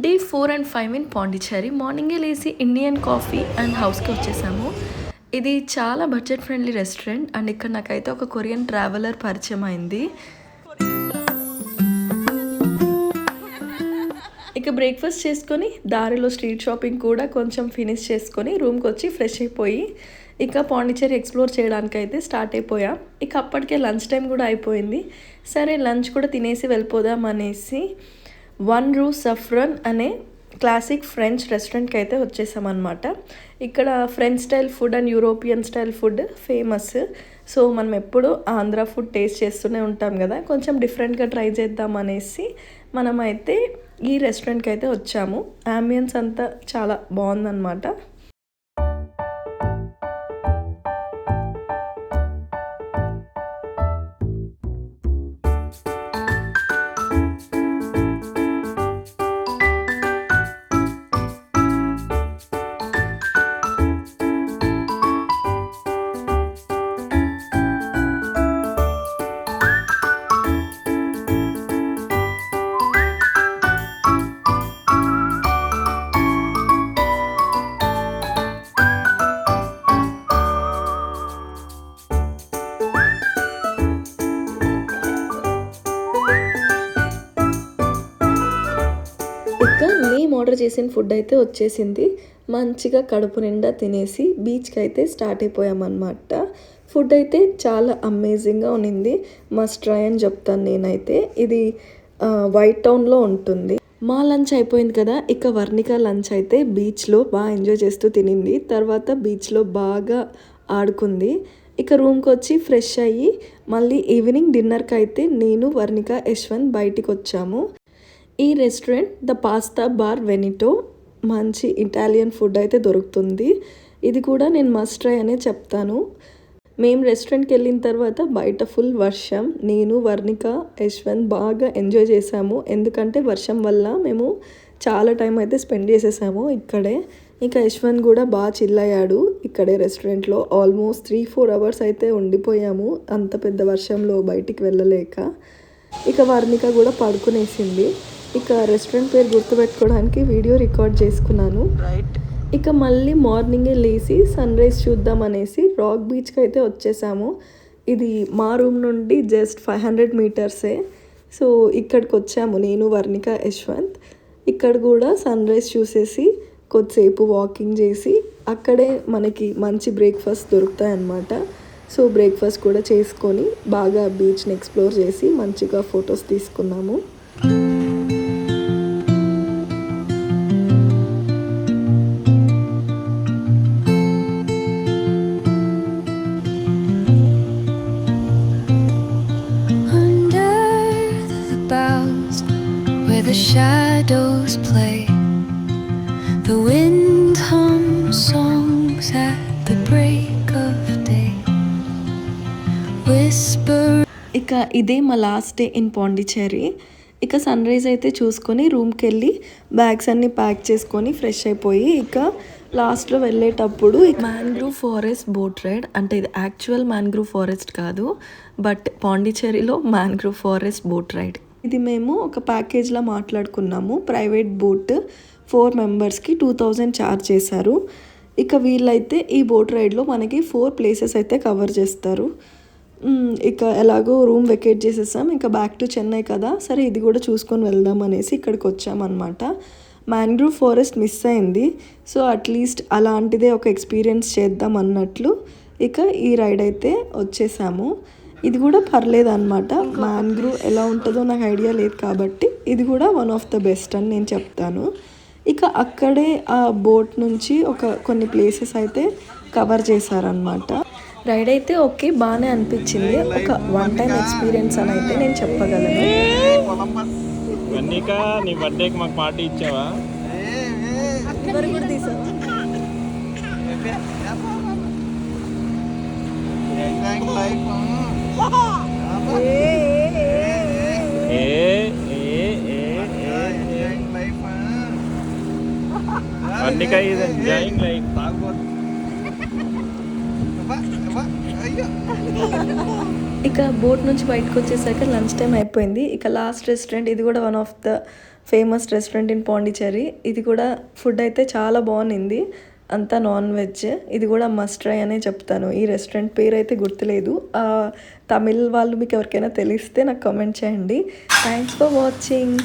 Day 4 and 5 in Pondicherry. మార్నింగే లేసి Indian coffee and హౌస్కి వచ్చేసాము. ఇది చాలా బడ్జెట్ ఫ్రెండ్లీ రెస్టారెంట్ అండ్ ఇక్కడ నాకైతే ఒక కొరియన్ ట్రావెలర్ పరిచయం అయింది. ఇక బ్రేక్ఫాస్ట్ చేసుకొని దారిలో స్ట్రీట్ షాపింగ్ కూడా కొంచెం ఫినిష్ చేసుకొని రూమ్కి వచ్చి ఫ్రెష్ అయిపోయి ఇక పాండిచ్చేరి ఎక్స్ప్లోర్ చేయడానికి అయితే స్టార్ట్ అయిపోయాం. ఇక అప్పటికే లంచ్ టైం కూడా అయిపోయింది. సరే లంచ్ కూడా తినేసి వెళ్ళిపోదాం అనేసి వన్ రూ సఫ్రన్ అనే క్లాసిక్ ఫ్రెంచ్ రెస్టారెంట్కి అయితే వచ్చేసామన్నమాట. ఇక్కడ French style food and European style food famous. So మనం ఎప్పుడు ఆంధ్ర ఫుడ్ టేస్ట్ చేస్తూనే ఉంటాం కదా, కొంచెం డిఫరెంట్గా ట్రై చేద్దాం అనేసి మనమైతే ఈ రెస్టారెంట్కి అయితే వచ్చాము. అంబియన్స్ అంతా చాలా బాగుందన్నమాట. ఇక మేము ఆర్డర్ చేసిన ఫుడ్ అయితే వచ్చేసింది. మంచిగా కడుపు నిండా తినేసి బీచ్కి అయితే స్టార్ట్ అయిపోయామన్నమాట. ఫుడ్ అయితే చాలా అమేజింగ్గా ఉన్నింది. మస్ట్ ట్రై అని చెప్తాను నేనైతే. ఇది వైట్ టౌన్లో ఉంటుంది. మా లంచ్ అయిపోయింది కదా, ఇక వర్ణిక లంచ్ అయితే బీచ్లో బాగా ఎంజాయ్ చేస్తూ తినింది. తర్వాత బీచ్లో బాగా ఆడుకుంది. ఇక రూమ్కి వచ్చి ఫ్రెష్ అయ్యి మళ్ళీ ఈవినింగ్ డిన్నర్కి అయితే నేను వర్ణిక యశ్వంత్ బయటికి వచ్చాము. ఈ రెస్టారెంట్ ద పాస్తా బార్ వెనిటో, మంచి ఇటాలియన్ ఫుడ్ అయితే దొరుకుతుంది. ఇది కూడా నేను మస్ట్ ట్రై అనే చెప్తాను. మేము రెస్టారెంట్కి వెళ్ళిన తర్వాత బయట ఫుల్ వర్షం. నేను వర్ణిక యశ్వంత్ బాగా ఎంజాయ్ చేసాము. ఎందుకంటే వర్షం వల్ల మేము చాలా టైం అయితే స్పెండ్ చేసేసాము ఇక్కడే. ఇక యశ్వంత్ కూడా బాగా చిల్ అయ్యాడు ఇక్కడే రెస్టారెంట్లో. ఆల్మోస్ట్ 3-4 అవర్స్ అయితే ఉండిపోయాము అంత పెద్ద వర్షంలో బయటికి వెళ్ళలేక. ఇక వర్ణిక కూడా పడుకునేసింది. ఇక రెస్టారెంట్ పేరు గుర్తుపెట్టుకోవడానికి వీడియో రికార్డ్ చేసుకున్నాను. ఇక మళ్ళీ మార్నింగే లేచి సన్ రైజ్ చూద్దాం అనేసి రాక్ బీచ్కి అయితే వచ్చేసాము. ఇది మా రూమ్ నుండి జస్ట్ 500 మీటర్సే. సో ఇక్కడికి వచ్చాము నేను వర్ణిక యశ్వంత్. ఇక్కడ కూడా సన్ రైజ్ చూసేసి కొద్దిసేపు వాకింగ్ చేసి అక్కడే మనకి మంచి బ్రేక్ఫాస్ట్ దొరుకుతాయి అన్నమాట. సో బ్రేక్ఫాస్ట్ కూడా చేసుకొని బాగా బీచ్ని ఎక్స్ప్లోర్ చేసి మంచిగా ఫొటోస్ తీసుకున్నాము. The shadows play, the wind hums songs at the break of day, whisper. ఇక ఇదే మా లాస్ట్ డే ఇన్ పాండిచ్చేరి. ఇక సన్ రైజ్ అయితే చూసుకొని రూమ్కి వెళ్ళి బ్యాగ్స్ అన్నీ ప్యాక్ చేసుకొని ఫ్రెష్ అయిపోయి ఇక లాస్ట్లో వెళ్ళేటప్పుడు మ్యాంగ్రూవ్ ఫారెస్ట్ బోట్ రైడ్. అంటే ఇది యాక్చువల్ మ్యాంగ్రూవ్ ఫారెస్ట్ కాదు, బట్ పాండిచ్చేరిలో మ్యాంగ్రూవ్ ఫారెస్ట్ బోట్ రైడ్. ఇది మేము ఒక ప్యాకేజ్లా మాట్లాడుకున్నాము. ప్రైవేట్ బోట్ 4 మెంబర్స్కి 2000 ఛార్జ్ చేశారు. ఇక వీళ్ళైతే ఈ బోట్ రైడ్లో మనకి 4 ప్లేసెస్ అయితే కవర్ చేస్తారు. ఇక ఎలాగో రూమ్ వెకేట్ చేసేసాం. ఇంకా బ్యాక్ టు చెన్నై కదా, సరే ఇది కూడా చూసుకొని వెళ్దాం అనేసి ఇక్కడికి వచ్చామన్నమాట. మ్యాంగ్రూవ్ ఫారెస్ట్ మిస్ అయింది. సో అట్లీస్ట్ అలాంటిదే ఒక ఎక్స్పీరియన్స్ చేద్దాం అన్నట్లు ఇక ఈ రైడ్ అయితే వచ్చేసాము. ఇది కూడా పర్లేదు అనమాట. మ్యాంగ్రూవ్ ఎలా ఉంటుందో నాకు ఐడియా లేదు కాబట్టి ఇది కూడా వన్ ఆఫ్ ద బెస్ట్ అని నేను చెప్తాను. ఇక అక్కడే ఆ బోట్ నుంచి కొన్ని ప్లేసెస్ అయితే కవర్ చేశారనమాట. రైడ్ అయితే ఓకే, బాగానే అనిపించింది. ఒక వన్ టైం ఎక్స్పీరియన్స్ అని అయితే నేను చెప్పగలను. నీ బర్త్డేకి మాకు పార్టీ ఇచ్చావా? Andika is enjoying life. ఇక బోట్ నుంచి బయటకు వచ్చేసాక లంచ్ టైం అయిపోయింది. ఇక లాస్ట్ రెస్టారెంట్, ఇది కూడా one of the famous restaurant in Pondicherry. ఇది కూడా ఫుడ్ అయితే చాలా బాగుంది, అంతా నాన్ వెజ్. ఇది కూడా మస్ట్ ట్రై అనే చెప్తాను. ఈ రెస్టారెంట్ పేరు అయితే గుర్తులేదు. తమిళ్ వాళ్ళు మీకు ఎవరికైనా తెలిస్తే నాకు కామెంట్ చేయండి. Thanks for watching.